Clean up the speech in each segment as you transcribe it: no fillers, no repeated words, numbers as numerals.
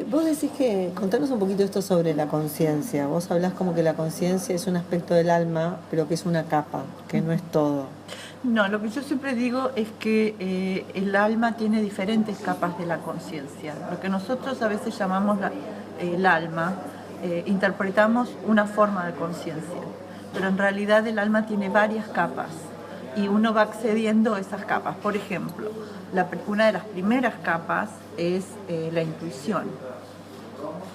Vos decís que, contanos un poquito esto sobre la conciencia. Vos hablás como que la conciencia es un aspecto del alma, pero que es una capa, que no es todo. No, lo que yo siempre digo es que el alma tiene diferentes capas de la conciencia. Lo que nosotros a veces llamamos el alma, interpretamos una forma de conciencia, pero en realidad el alma tiene varias capas y uno va accediendo a esas capas. Por ejemplo, una de las primeras capas es la intuición.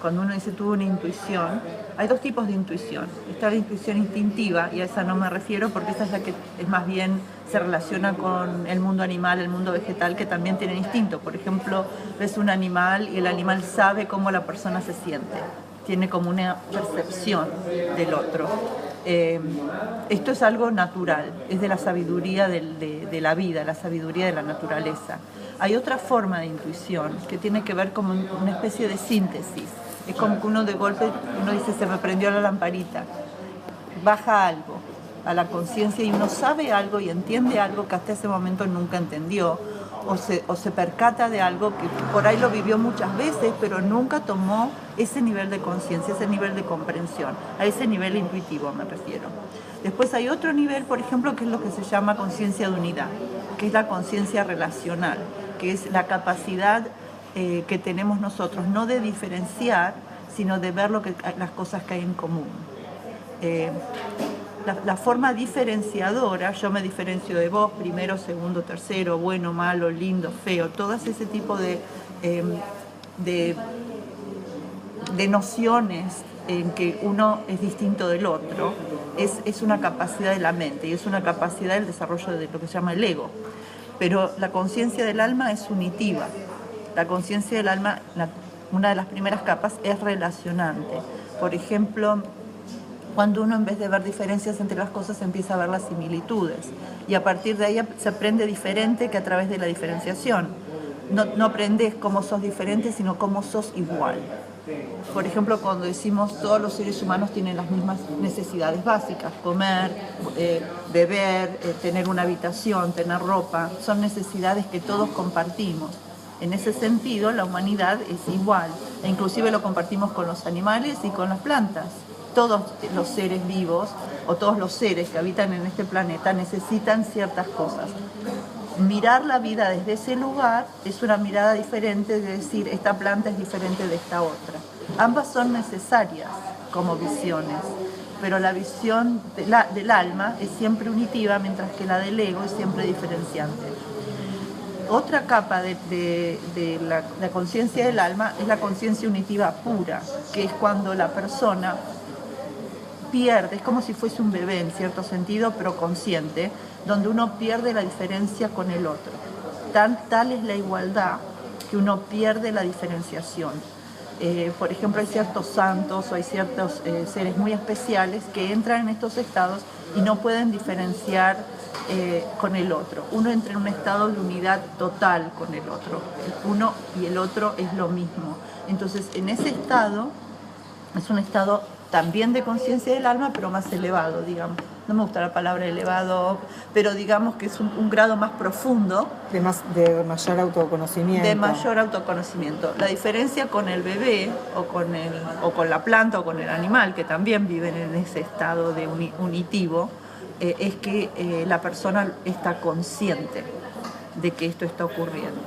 Cuando uno dice tuvo una intuición, hay dos tipos de intuición. Está la intuición instintiva, y a esa no me refiero porque esa es la que es más bien se relaciona con el mundo animal, el mundo vegetal, que también tienen instinto. Por ejemplo, ves un animal y el animal sabe cómo la persona se siente, tiene como una percepción del otro. Esto es algo natural, es de la sabiduría de la vida, la sabiduría de la naturaleza. Hay otra forma de intuición que tiene que ver con una especie de síntesis. Es como que uno de golpe, uno dice, se me prendió la lamparita, baja algo a la conciencia y uno sabe algo y entiende algo que hasta ese momento nunca entendió, o se percata de algo que por ahí lo vivió muchas veces, pero nunca tomó ese nivel de conciencia, ese nivel de comprensión, a ese nivel intuitivo me refiero. Después hay otro nivel, por ejemplo, que es lo que se llama conciencia de unidad, que es la conciencia relacional, que es la capacidad que tenemos nosotros, no de diferenciar, sino de ver las cosas que hay en común. La forma diferenciadora, yo me diferencio de vos, primero, segundo, tercero, bueno, malo, lindo, feo, todo ese tipo de nociones en que uno es distinto del otro, es una capacidad de la mente y es una capacidad del desarrollo de lo que se llama el ego. Pero la conciencia del alma es unitiva. La conciencia del alma, una de las primeras capas, es relacionante. Por ejemplo, cuando uno en vez de ver diferencias entre las cosas empieza a ver las similitudes y a partir de ahí se aprende diferente que a través de la diferenciación. No aprendes cómo sos diferente, sino cómo sos igual. Por ejemplo, cuando decimos todos los seres humanos tienen las mismas necesidades básicas, comer, beber, tener una habitación, tener ropa, son necesidades que todos compartimos. En ese sentido, la humanidad es igual, e inclusive lo compartimos con los animales y con las plantas. Todos los seres vivos o todos los seres que habitan en este planeta necesitan ciertas cosas. Mirar la vida desde ese lugar es una mirada diferente de decir esta planta es diferente de esta otra. Ambas son necesarias como visiones, pero la visión del alma es siempre unitiva, mientras que la del ego es siempre diferenciante. Otra capa de la conciencia del alma es la conciencia unitiva pura, que es cuando la persona pierde, es como si fuese un bebé en cierto sentido, pero consciente, donde uno pierde la diferencia con el otro. Tal es la igualdad que uno pierde la diferenciación. Por ejemplo, hay ciertos santos o hay ciertos seres muy especiales que entran en estos estados y no pueden diferenciar con el otro. Uno entra en un estado de unidad total con el otro. Uno y el otro es lo mismo. Entonces, en ese estado, es un estado también de conciencia del alma, pero más elevado, digamos. No me gusta la palabra elevado, pero digamos que es un grado más profundo. De mayor autoconocimiento. De mayor autoconocimiento. La diferencia con el bebé o con la planta o con el animal, que también viven en ese estado de unitivo, es que la persona está consciente de que esto está ocurriendo.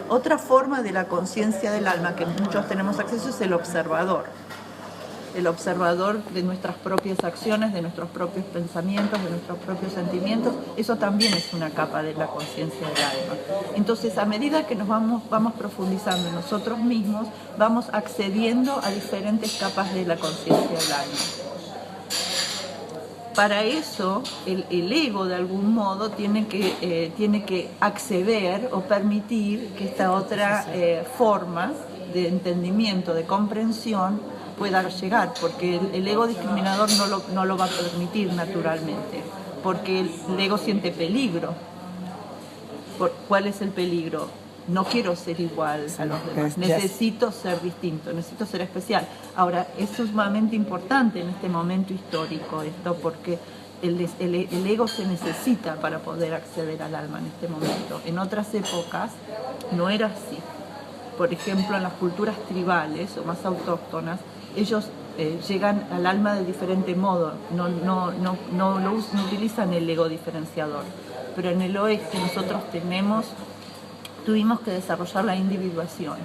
Otra forma de la conciencia del alma que muchos tenemos acceso es el observador de nuestras propias acciones, de nuestros propios pensamientos, de nuestros propios sentimientos. Eso también es una capa de la conciencia del alma. Entonces, a medida que nos vamos profundizando en nosotros mismos, vamos accediendo a diferentes capas de la conciencia del alma. Para eso, el ego, de algún modo, tiene que acceder o permitir que esta otra forma de entendimiento, de comprensión, pueda llegar, porque el ego discriminador no lo va a permitir naturalmente, porque el ego siente peligro. ¿Cuál es el peligro? No quiero ser igual a los demás, necesito ser distinto, necesito ser especial. Ahora, es sumamente importante en este momento histórico esto, porque el ego se necesita para poder acceder al alma en este momento. En otras épocas no era así. por ejemplo, en las culturas tribales o más autóctonas, ellos llegan al alma de diferente modo, no utilizan el ego diferenciador. Pero en el oeste nosotros tuvimos que desarrollar la individuación.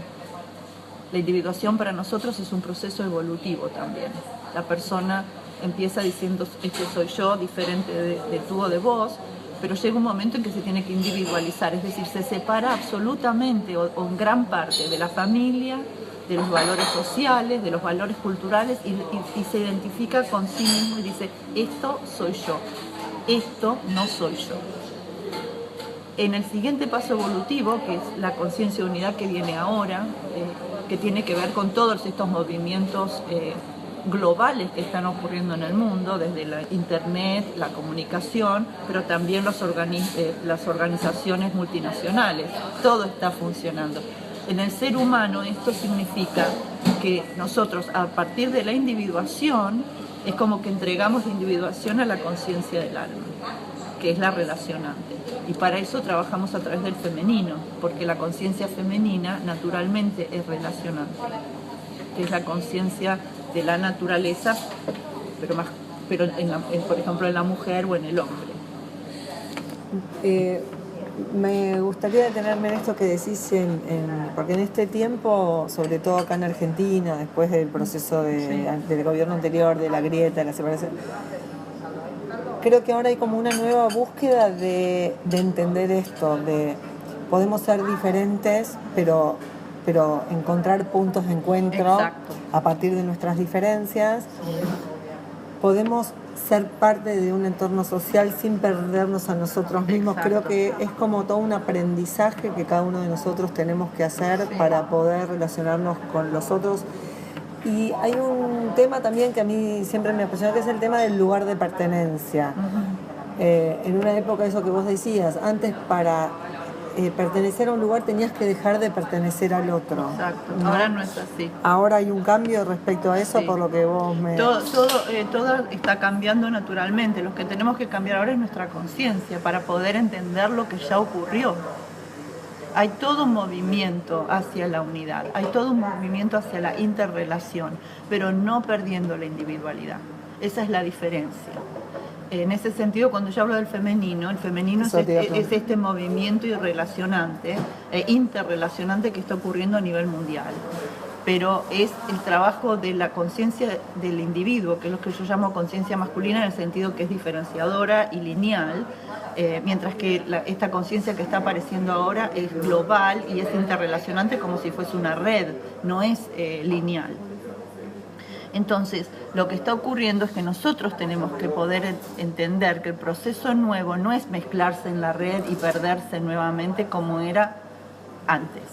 La individuación para nosotros es un proceso evolutivo también. La persona empieza diciendo, este soy yo, diferente de tú o de vos, pero llega un momento en que se tiene que individualizar, es decir, se separa absolutamente o en gran parte de la familia, de los valores sociales, de los valores culturales y se identifica con sí mismo y dice, esto soy yo, esto no soy yo. En el siguiente paso evolutivo, que es la conciencia de unidad que viene ahora, que tiene que ver con todos estos movimientos globales que están ocurriendo en el mundo, desde la internet, la comunicación, pero también las organizaciones multinacionales, todo está funcionando. En el ser humano esto significa que nosotros, a partir de la individuación, es como que entregamos la individuación a la conciencia del alma, que es la relacionante. Y para eso trabajamos a través del femenino, porque la conciencia femenina naturalmente es relacionante, que es la conciencia de la naturaleza, pero por ejemplo en la mujer o en el hombre. Me gustaría detenerme en esto que decís, porque en este tiempo, sobre todo acá en Argentina, después del proceso del gobierno anterior, de la grieta, de la separación, creo que ahora hay como una nueva búsqueda de entender esto, de podemos ser diferentes, pero encontrar puntos de encuentro. Exacto. A partir de nuestras diferencias. Podemos ser parte de un entorno social sin perdernos a nosotros mismos. Exacto. Creo que es como todo un aprendizaje que cada uno de nosotros tenemos que hacer para poder relacionarnos con los otros. Y hay un tema también que a mí siempre me apasiona, que es el tema del lugar de pertenencia. Uh-huh. En una época, eso que vos decías, antes para pertenecer a un lugar tenías que dejar de pertenecer al otro. Exacto, ¿no? Ahora no es así. Ahora hay un cambio respecto a eso, sí. Por lo que vos me... Todo está cambiando naturalmente. Lo que tenemos que cambiar ahora es nuestra conciencia para poder entender lo que ya ocurrió. Hay todo un movimiento hacia la unidad, hay todo un movimiento hacia la interrelación, pero no perdiendo la individualidad. Esa es la diferencia. En ese sentido, cuando yo hablo del femenino, el femenino es este movimiento interrelacionante que está ocurriendo a nivel mundial. Pero es el trabajo de la conciencia del individuo, que es lo que yo llamo conciencia masculina, en el sentido que es diferenciadora y lineal, mientras que esta conciencia que está apareciendo ahora es global y es interrelacionante como si fuese una red, no es lineal. Entonces, lo que está ocurriendo es que nosotros tenemos que poder entender que el proceso nuevo no es mezclarse en la red y perderse nuevamente como era antes.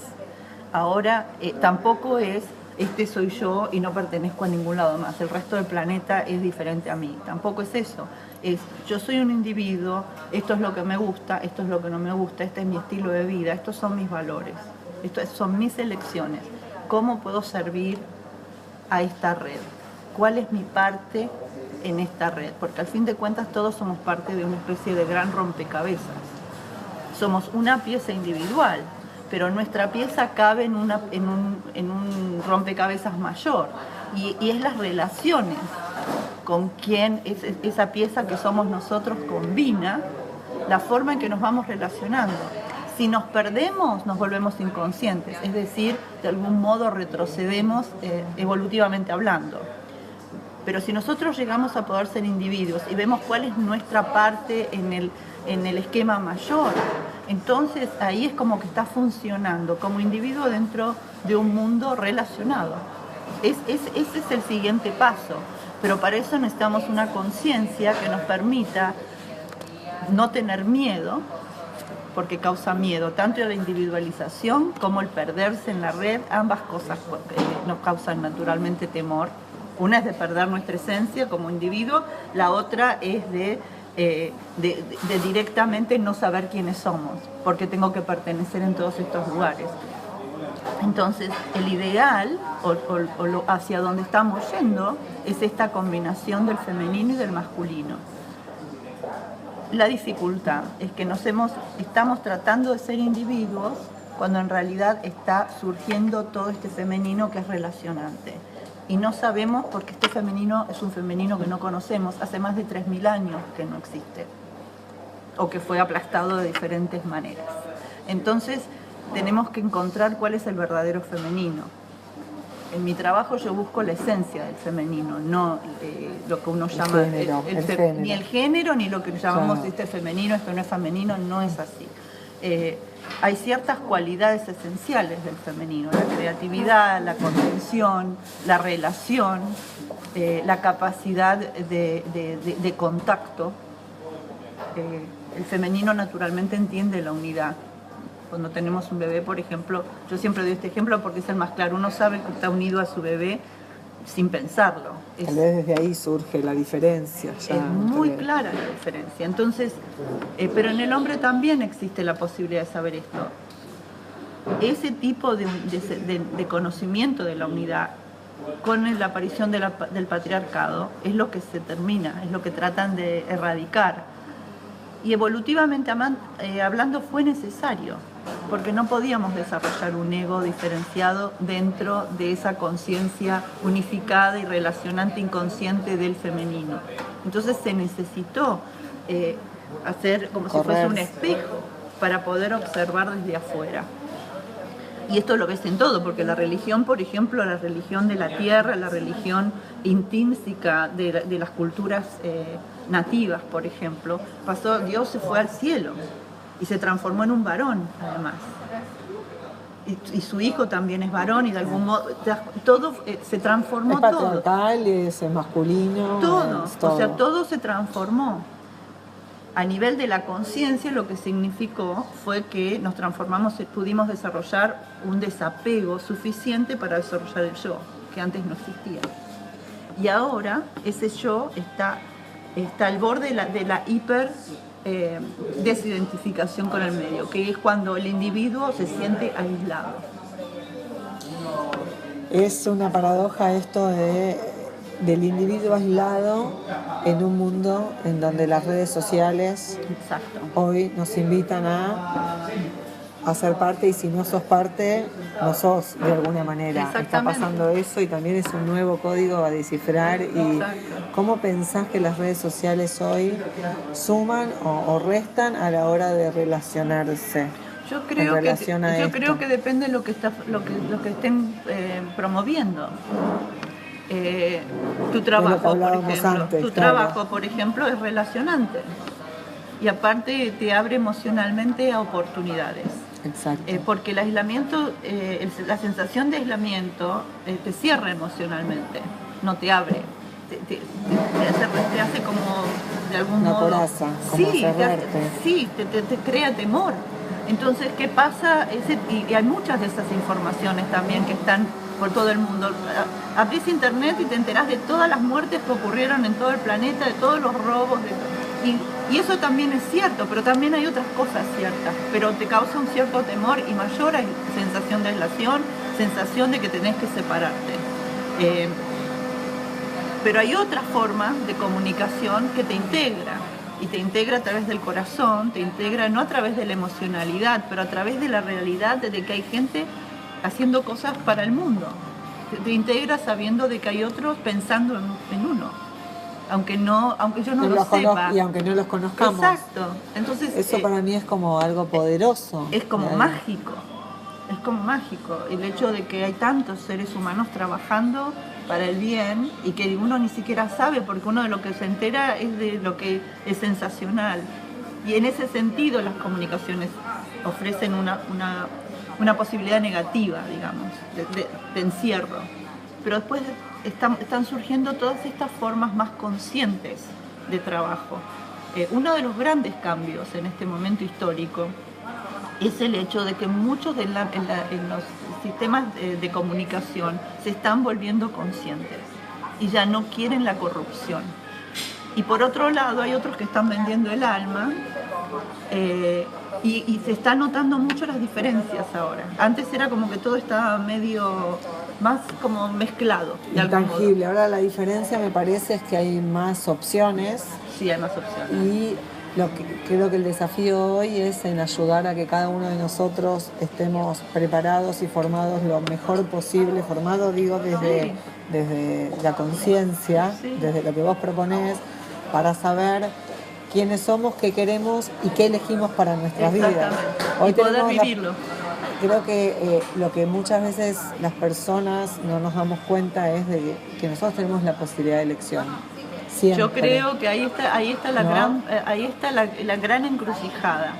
Ahora tampoco es, este soy yo y no pertenezco a ningún lado más, el resto del planeta es diferente a mí. Tampoco es eso. Es, yo soy un individuo, esto es lo que me gusta, esto es lo que no me gusta, este es mi estilo de vida, estos son mis valores, estos son mis elecciones. ¿Cómo puedo servir a esta red? ¿Cuál es mi parte en esta red? Porque al fin de cuentas todos somos parte de una especie de gran rompecabezas. Somos una pieza individual, pero nuestra pieza cabe en un rompecabezas mayor. Y es las relaciones con quien esa pieza que somos nosotros combina la forma en que nos vamos relacionando. Si nos perdemos, nos volvemos inconscientes, es decir, de algún modo retrocedemos evolutivamente hablando. Pero si nosotros llegamos a poder ser individuos y vemos cuál es nuestra parte en el esquema mayor, entonces ahí es como que está funcionando como individuo dentro de un mundo relacionado. Ese es el siguiente paso, pero para eso necesitamos una conciencia que nos permita no tener miedo, porque causa miedo, tanto la individualización como el perderse en la red, ambas cosas nos causan naturalmente temor. Una es de perder nuestra esencia como individuo, la otra es de directamente no saber quiénes somos, porque tengo que pertenecer en todos estos lugares. Entonces, el ideal, o hacia donde estamos yendo, es esta combinación del femenino y del masculino. La dificultad es que estamos tratando de ser individuos, cuando en realidad está surgiendo todo este femenino que es relacionante. Y no sabemos porque este femenino es un femenino que no conocemos, hace más de 3.000 años que no existe, o que fue aplastado de diferentes maneras. Entonces, tenemos que encontrar cuál es el verdadero femenino. En mi trabajo yo busco la esencia del femenino, no lo que uno llama género. Ni el género, ni lo que llamamos Claro. este femenino, esto no es femenino, no es así. Hay ciertas cualidades esenciales del femenino: la creatividad, la contención, la relación, la capacidad de contacto. El femenino naturalmente entiende la unidad. Cuando tenemos un bebé, por ejemplo, yo siempre doy este ejemplo porque es el más claro, uno sabe que está unido a su bebé sin pensarlo. Tal vez desde ahí surge la diferencia. Ya, es muy clara la diferencia. Entonces, pero en el hombre también existe la posibilidad de saber esto. Ese tipo de conocimiento de la unidad con la aparición del patriarcado es lo que se termina, es lo que tratan de erradicar. Y evolutivamente hablando fue necesario, porque no podíamos desarrollar un ego diferenciado dentro de esa conciencia unificada y relacionante inconsciente del femenino. Entonces se necesitó hacer como si fuese un espejo para poder observar desde afuera. Y esto lo ves en todo, porque la religión, por ejemplo, la religión de la tierra, la religión intrínseca de las culturas nativas, por ejemplo, Dios se fue al cielo y se transformó en un varón, además. Y su hijo también es varón, y de algún modo todo se transformó. Es patriarcal, es masculino. Todo, es todo. O sea, todo se transformó. A nivel de la conciencia, lo que significó fue que nos transformamos, pudimos desarrollar un desapego suficiente para desarrollar el yo, que antes no existía. Y ahora ese yo está al borde de la hiper desidentificación con el medio, que es cuando el individuo se siente aislado. Es una paradoja esto del individuo aislado en un mundo en donde las redes sociales Exacto. hoy nos invitan a ser parte, y si no sos parte, no sos de alguna manera. Está pasando eso, y también es un nuevo código a descifrar. Y ¿cómo pensás que las redes sociales hoy suman o restan a la hora de relacionarse? Yo creo que depende de lo que estén promoviendo. Tu trabajo, por ejemplo, es relacionante, y aparte te abre emocionalmente a oportunidades. Exacto. Porque el aislamiento, la sensación de aislamiento te cierra emocionalmente, no te abre, te hace como de algún modo una coraza, como cerrarte. Te crea temor. Entonces, ¿qué pasa? Y hay muchas de esas informaciones también que están por todo el mundo. Abrís internet y te enterás de todas las muertes que ocurrieron en todo el planeta, de todos los robos, y eso también es cierto, pero también hay otras cosas ciertas, pero te causa un cierto temor y mayor sensación de aislación, sensación de que tenés que separarte. Pero hay otra forma de comunicación que te integra, y te integra a través del corazón, te integra no a través de la emocionalidad, pero a través de la realidad de que hay gente haciendo cosas para el mundo. Te integra sabiendo de que hay otros pensando en uno, aunque yo no lo sepa. Y aunque no los conozcamos. Exacto. Entonces, eso para mí es como algo poderoso. Es como mágico. Es como mágico. El hecho de que hay tantos seres humanos trabajando para el bien y que uno ni siquiera sabe, porque uno de lo que se entera es de lo que es sensacional. Y en ese sentido las comunicaciones ofrecen una posibilidad negativa, digamos, de encierro. Pero después están surgiendo todas estas formas más conscientes de trabajo. Uno de los grandes cambios en este momento histórico es el hecho de que muchos en los sistemas de comunicación se están volviendo conscientes y ya no quieren la corrupción. Y por otro lado hay otros que están vendiendo el alma, y se está notando mucho las diferencias ahora. Antes era como que todo estaba medio más como mezclado. Intangible. Ahora la diferencia me parece es que hay más opciones. Sí, hay más opciones. Y Creo que el desafío hoy es en ayudar a que cada uno de nosotros estemos preparados y formados lo mejor posible, formado digo desde la conciencia, desde lo que vos proponés, para saber quiénes somos, qué queremos y qué elegimos para nuestras vidas. Hoy y poder vivirlo. Creo que lo que muchas veces las personas no nos damos cuenta es de que nosotros tenemos la posibilidad de elección. Siempre. Yo creo que ahí está la gran encrucijada.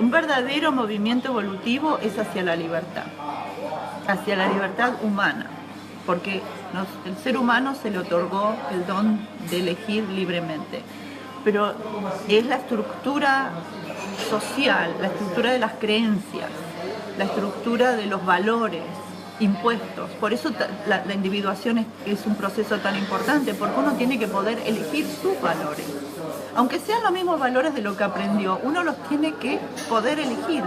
Un verdadero movimiento evolutivo es hacia la libertad humana, porque el ser humano se le otorgó el don de elegir libremente, pero es la estructura social, la estructura de las creencias, la estructura de los valores impuestos. Por eso la individuación es un proceso tan importante, porque uno tiene que poder elegir sus valores. Aunque sean los mismos valores de lo que aprendió, uno los tiene que poder elegir,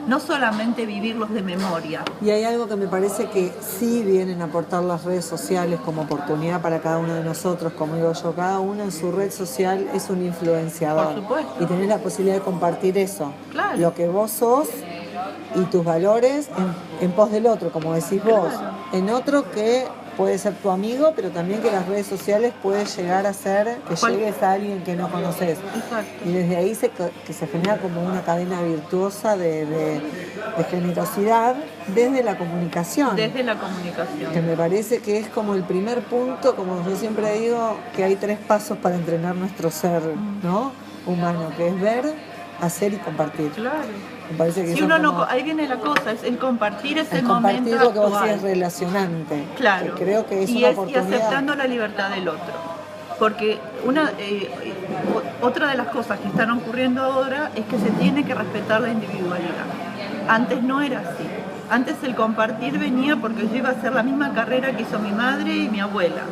no solamente vivirlos de memoria. Y hay algo que me parece que sí vienen a aportar las redes sociales como oportunidad para cada uno de nosotros, como digo yo, cada uno en su red social es un influenciador. Por supuesto. Y tenés la posibilidad de compartir eso, claro, lo que vos sos y tus valores en pos del otro, como decís vos, en otro que puede ser tu amigo, pero también que las redes sociales puede llegar a ser que llegues a alguien que no conoces. Exacto. Y desde ahí que se genera como una cadena virtuosa de generosidad desde la comunicación. Desde la comunicación. Que me parece que es como el primer punto, como yo siempre digo, que hay 3 pasos para entrenar nuestro ser, ¿no? Humano, que es ver, hacer y compartir. Claro. Me parece que si uno no, ahí viene la cosa, es el compartir ese momento compartir lo que vos actual. decís relacionante. Claro. Que creo que es y una oportunidad. Y aceptando la libertad del otro. Porque otra de las cosas que están ocurriendo ahora es que se tiene que respetar la individualidad. Antes no era así. Antes el compartir venía porque yo iba a hacer la misma carrera que hizo mi madre y mi abuela.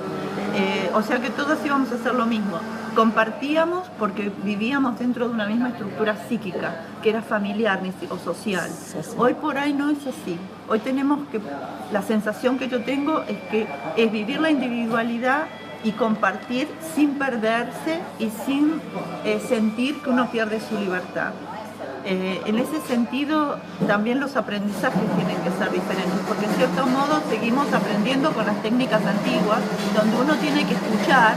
O sea que todos íbamos a hacer lo mismo. Compartíamos porque vivíamos dentro de una misma estructura psíquica, que era familiar o social. Hoy por ahí no es así. Hoy tenemos que, la sensación que yo tengo es que es vivir la individualidad y compartir sin perderse y sin sentir que uno pierde su libertad. En ese sentido, también los aprendizajes tienen que ser diferentes, porque en cierto modo seguimos aprendiendo con las técnicas antiguas, donde uno tiene que escuchar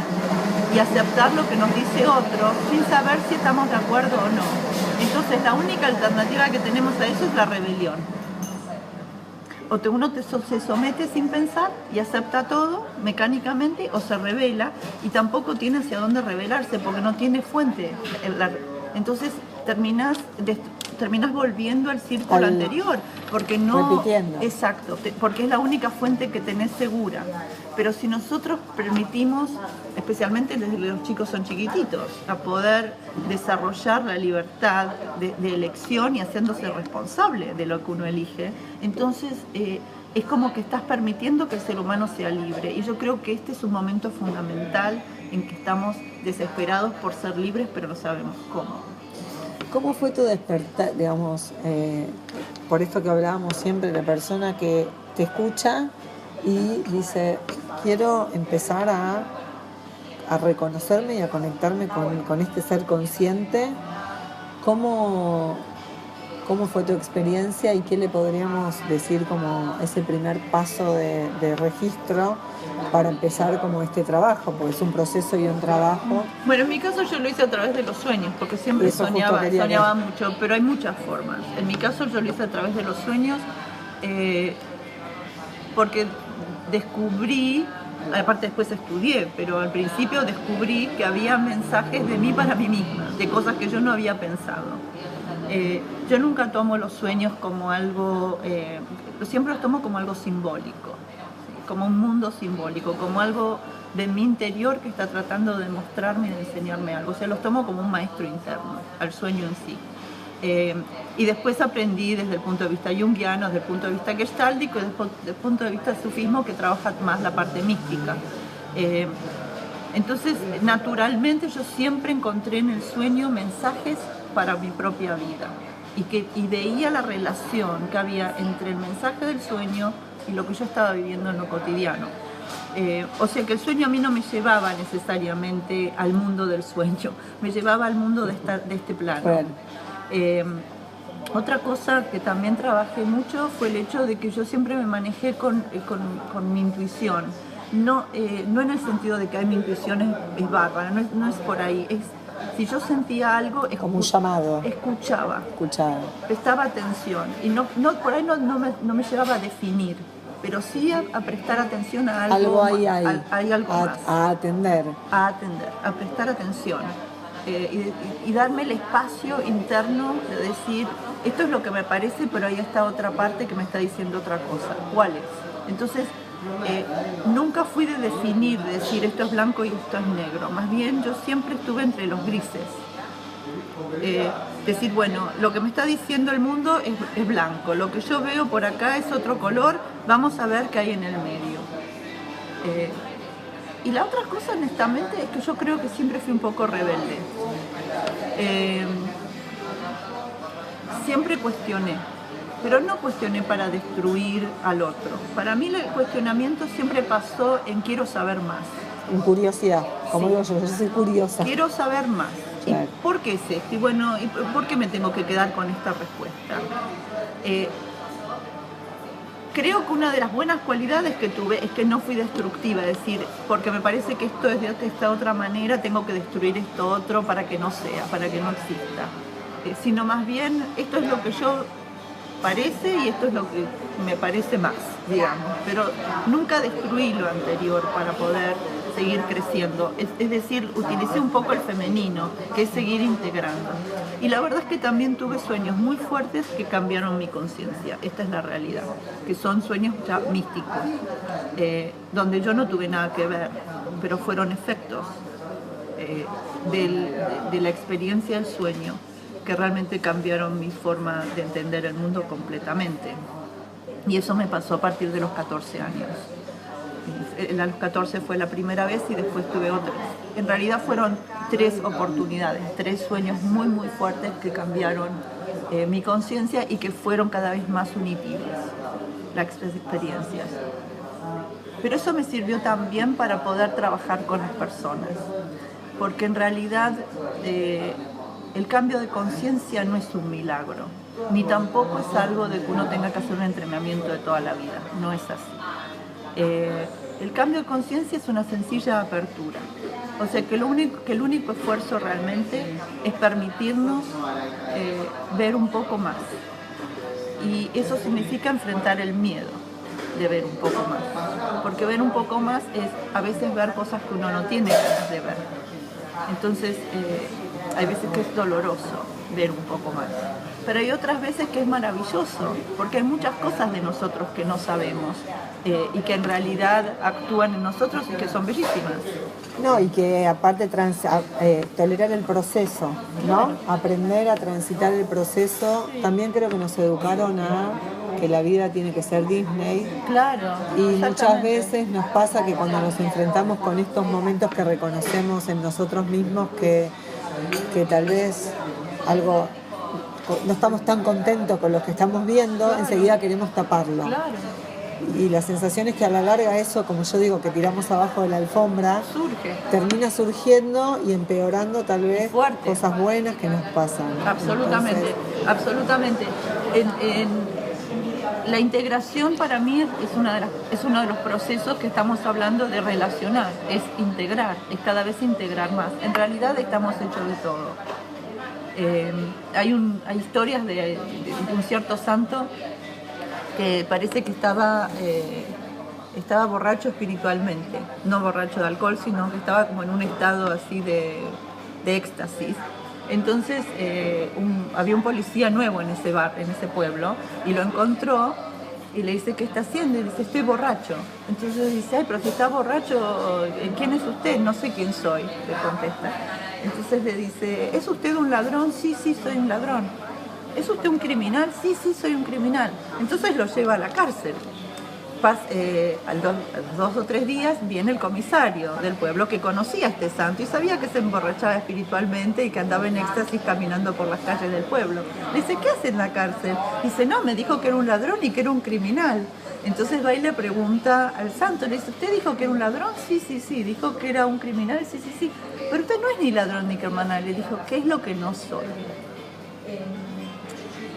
y aceptar lo que nos dice otro, sin saber si estamos de acuerdo o no. Entonces, la única alternativa que tenemos a eso es la rebelión. Uno se somete sin pensar y acepta todo mecánicamente, o se rebela y tampoco tiene hacia dónde rebelarse, porque no tiene fuente. Entonces, terminás volviendo al círculo anterior, porque no... Repitiendo. Exacto, porque es la única fuente que tenés segura. Pero si nosotros permitimos, especialmente desde que los chicos son chiquititos, a poder desarrollar la libertad de elección y haciéndose responsable de lo que uno elige, entonces es como que estás permitiendo que el ser humano sea libre. Y yo creo que este es un momento fundamental en que estamos desesperados por ser libres, pero no sabemos cómo. ¿Cómo fue tu despertar, digamos, por esto que hablábamos siempre, la persona que te escucha y dice, quiero empezar a reconocerme y a conectarme con este ser consciente? ¿Cómo fue tu experiencia y qué le podríamos decir como ese primer paso de registro para empezar como este trabajo? Porque es un proceso y un trabajo. Bueno, en mi caso yo lo hice a través de los sueños, porque siempre soñaba mucho, pero hay muchas formas. En mi caso yo lo hice a través de los sueños, porque descubrí, aparte después estudié, pero al principio descubrí que había mensajes de mí para mí misma, de cosas que yo no había pensado. Yo nunca tomo los sueños como algo, siempre los tomo como algo simbólico, como un mundo simbólico, como algo de mi interior que está tratando de mostrarme y de enseñarme algo. O sea, los tomo como un maestro interno, al sueño en sí. Y después aprendí desde el punto de vista junguiano, desde el punto de vista gestáltico y desde el punto de vista sufismo, que trabaja más la parte mística. Entonces, naturalmente yo siempre encontré en el sueño mensajes para mi propia vida y veía la relación que había entre el mensaje del sueño y lo que yo estaba viviendo en lo cotidiano. O sea que el sueño a mí no me llevaba necesariamente al mundo del sueño, me llevaba al mundo de este plano. Bueno. Otra cosa que también trabajé mucho fue el hecho de que yo siempre me manejé con mi intuición. No en el sentido de que mi intuición es bárbara, no es por ahí. Si yo sentía algo, como un llamado. Escuchaba. Prestaba atención. Y por ahí no me llevaba a definir, pero sí a prestar atención a algo. Hay algo más. A atender. A prestar atención. Y darme el espacio interno de decir, esto es lo que me parece, pero ahí está otra parte que me está diciendo otra cosa. ¿Cuál es? Entonces, nunca fui de definir, de decir esto es blanco y esto es negro. Más bien yo siempre estuve entre los grises. Decir, bueno, lo que me está diciendo el mundo es blanco, lo que yo veo por acá es otro color, vamos a ver qué hay en el medio. Y la otra cosa, honestamente, es que yo creo que siempre fui un poco rebelde. Siempre cuestioné, pero no cuestioné para destruir al otro. Para mí el cuestionamiento siempre pasó en quiero saber más. En curiosidad, como digo yo soy curiosa. Quiero saber más. Claro. ¿Y por qué es esto? Y bueno, ¿y por qué me tengo que quedar con esta respuesta? Creo que una de las buenas cualidades que tuve es que no fui destructiva, es decir, porque me parece que esto es de esta otra manera, tengo que destruir esto otro para que no sea, para que no exista. Sino más bien, esto es lo que yo parece y esto es lo que me parece más, digamos. Pero nunca destruí lo anterior para poder seguir creciendo. Es decir, utilicé un poco el femenino, que es seguir integrando. Y la verdad es que también tuve sueños muy fuertes que cambiaron mi conciencia. Esta es la realidad, que son sueños ya místicos, donde yo no tuve nada que ver, pero fueron efectos de la experiencia del sueño que realmente cambiaron mi forma de entender el mundo completamente. Y eso me pasó a partir de los 14 años. A los 14 fue la primera vez y después tuve otras. En realidad fueron 3 oportunidades, 3 sueños muy muy fuertes que cambiaron mi conciencia y que fueron cada vez más unitivas, las experiencias. Pero eso me sirvió también para poder trabajar con las personas, porque en realidad el cambio de conciencia no es un milagro, ni tampoco es algo de que uno tenga que hacer un entrenamiento de toda la vida, no es así. El cambio de conciencia es una sencilla apertura, o sea que el único esfuerzo realmente es permitirnos ver un poco más, y eso significa enfrentar el miedo de ver un poco más, porque ver un poco más es a veces ver cosas que uno no tiene ganas de ver. Entonces hay veces que es doloroso ver un poco más, pero hay otras veces que es maravilloso, porque hay muchas cosas de nosotros que no sabemos y que en realidad actúan en nosotros y que son bellísimas. No, y que aparte tolerar el proceso, ¿no? Aprender a transitar el proceso. También creo que nos educaron a que la vida tiene que ser Disney. Claro. Y muchas veces nos pasa que cuando nos enfrentamos con estos momentos que reconocemos en nosotros mismos que tal vez algo no estamos tan contentos con lo que estamos viendo, claro, enseguida queremos taparlo. Claro. Y la sensación es que a la larga eso, como yo digo, que tiramos abajo de la alfombra, termina surgiendo y empeorando tal vez cosas buenas que nos pasan. Absolutamente, entonces, absolutamente. La integración para mí es uno de los procesos que estamos hablando de relacionar, es integrar, es cada vez integrar más. En realidad estamos hechos de todo. Hay historias de un cierto santo que parece que estaba borracho espiritualmente, no borracho de alcohol, sino que estaba como en un estado así de éxtasis. Entonces había un policía nuevo en ese bar, en ese pueblo, y lo encontró y le dice, ¿qué está haciendo? Y dice, estoy borracho. Entonces dice, ay, pero si está borracho, ¿quién es usted? No sé quién soy, le contesta. Entonces le dice, ¿es usted un ladrón? Sí, soy un ladrón. ¿Es usted un criminal? Sí, soy un criminal. Entonces lo lleva a la cárcel. A los 2 o 3 días viene el comisario del pueblo que conocía a este santo y sabía que se emborrachaba espiritualmente y que andaba en éxtasis caminando por las calles del pueblo. Le dice, ¿qué hace en la cárcel? Dice, no, me dijo que era un ladrón y que era un criminal. Entonces va y le pregunta al santo, le dice, ¿usted dijo que era un ladrón? Sí, sí, sí. ¿Dijo que era un criminal? Sí, sí, sí. Pero usted no es ni ladrón ni criminal. Le dijo, ¿qué es lo que no soy?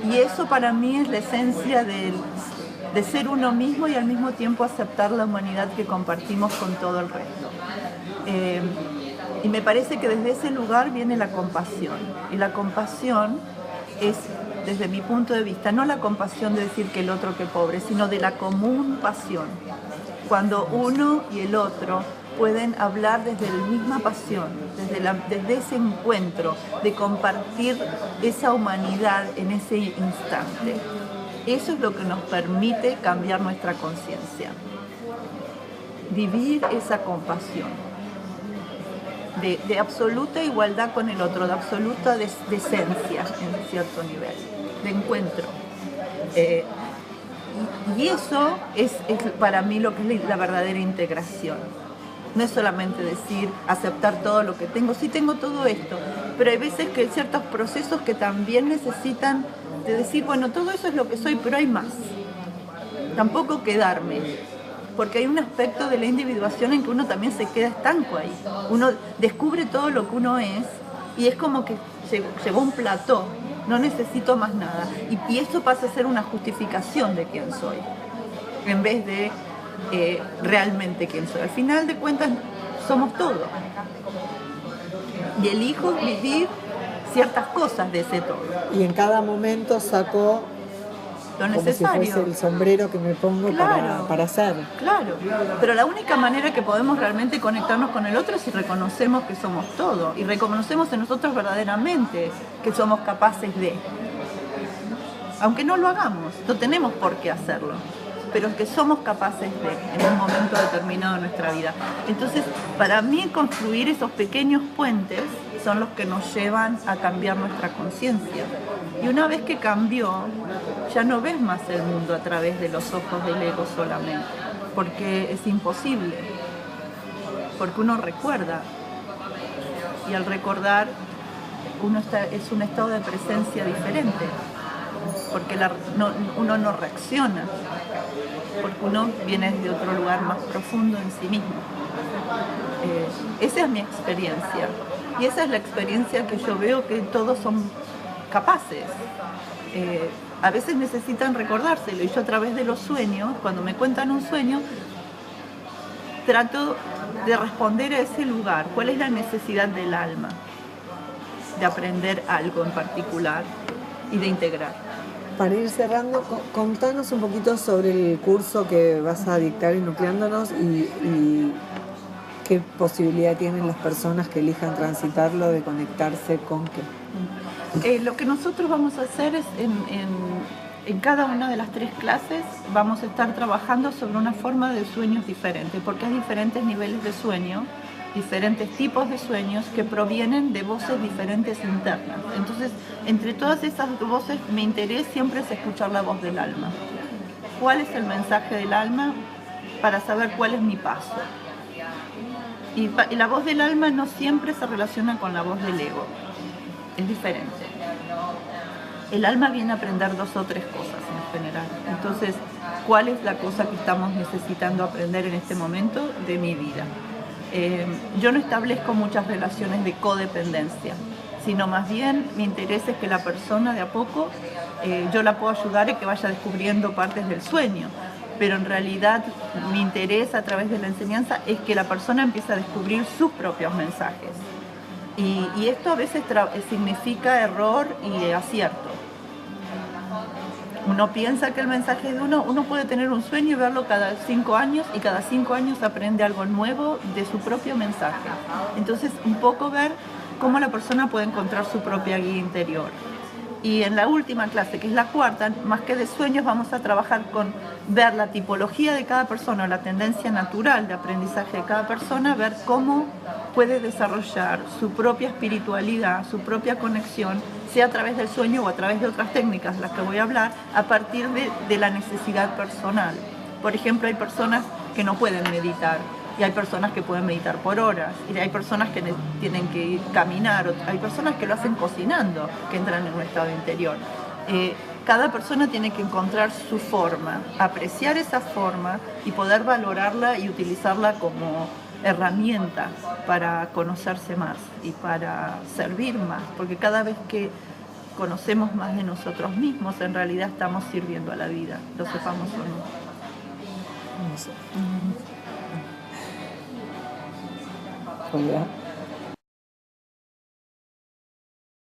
Y eso para mí es la esencia de ser uno mismo y al mismo tiempo aceptar la humanidad que compartimos con todo el resto. Y me parece que desde ese lugar viene la compasión. Y la compasión es, desde mi punto de vista, no la compasión de decir que el otro que pobre, sino de la común pasión. Cuando uno y el otro pueden hablar desde la misma pasión, desde ese encuentro, de compartir esa humanidad en ese instante. Eso es lo que nos permite cambiar nuestra conciencia. Vivir esa compasión. De absoluta igualdad con el otro, de absoluta decencia en cierto nivel, de encuentro. Y eso es para mí lo que es la verdadera integración. No es solamente decir, aceptar todo lo que tengo, sí tengo todo esto, pero hay veces que hay ciertos procesos que también necesitan de decir, bueno, todo eso es lo que soy, pero hay más. Tampoco quedarme, porque hay un aspecto de la individuación en que uno también se queda estanco ahí. Uno descubre todo lo que uno es y es como que llegó a un plató, no necesito más nada. Y eso pasa a ser una justificación de quién soy, en vez de realmente quién soy. Al final de cuentas somos todo. Y elijo vivir ciertas cosas de ese todo. Y en cada momento saco lo necesario. Como si fuese el sombrero que me pongo, claro, para hacer. Claro, pero la única manera que podemos realmente conectarnos con el otro es si reconocemos que somos todo y reconocemos en nosotros verdaderamente que somos capaces de. Aunque no lo hagamos, no tenemos por qué hacerlo, pero es que somos capaces de en un momento determinado de nuestra vida. Entonces, para mí construir esos pequeños puentes son los que nos llevan a cambiar nuestra conciencia. Y una vez que cambió, ya no ves más el mundo a través de los ojos del ego solamente, porque es imposible, porque uno recuerda, y al recordar es un estado de presencia diferente, porque uno no reacciona, porque uno viene de otro lugar más profundo en sí mismo. Esa es mi experiencia, y esa es la experiencia que yo veo que todos son capaces. A veces necesitan recordárselo, y yo a través de los sueños, cuando me cuentan un sueño, trato de responder a ese lugar, cuál es la necesidad del alma, de aprender algo en particular y de integrar. Para ir cerrando, contanos un poquito sobre el curso que vas a dictar en Nucleándonos y qué posibilidad tienen las personas que elijan transitarlo de conectarse con qué. Lo que nosotros vamos a hacer es en cada una de las 3 clases vamos a estar trabajando sobre una forma de sueños diferente, porque hay diferentes niveles de sueño, diferentes tipos de sueños que provienen de voces diferentes internas. Entonces, entre todas esas voces, mi interés siempre es escuchar la voz del alma. ¿Cuál es el mensaje del alma para saber cuál es mi paso? Y la voz del alma no siempre se relaciona con la voz del ego. Es diferente. El alma viene a aprender 2 o 3 cosas en general. Entonces, ¿cuál es la cosa que estamos necesitando aprender en este momento de mi vida? Yo no establezco muchas relaciones de codependencia, sino más bien mi interés es que la persona de a poco, yo la puedo ayudar a que vaya descubriendo partes del sueño, pero en realidad mi interés a través de la enseñanza es que la persona empiece a descubrir sus propios mensajes. Y esto a veces significa error y acierto. Uno piensa que el mensaje es de uno puede tener un sueño y verlo cada 5 años y cada 5 años aprende algo nuevo de su propio mensaje. Entonces, un poco ver cómo la persona puede encontrar su propia guía interior. Y en la última clase, que es la 4ª, más que de sueños, vamos a trabajar con ver la tipología de cada persona, la tendencia natural de aprendizaje de cada persona, ver cómo puede desarrollar su propia espiritualidad, su propia conexión, sea a través del sueño o a través de otras técnicas, las que voy a hablar, a partir de la necesidad personal. Por ejemplo, hay personas que no pueden meditar, y hay personas que pueden meditar por horas, y hay personas que tienen que caminar, hay personas que lo hacen cocinando, que entran en un estado interior. Cada persona tiene que encontrar su forma, apreciar esa forma y poder valorarla y utilizarla como herramienta para conocerse más y para servir más, porque cada vez que conocemos más de nosotros mismos, en realidad estamos sirviendo a la vida, lo sepamos o no. No sé. Julia.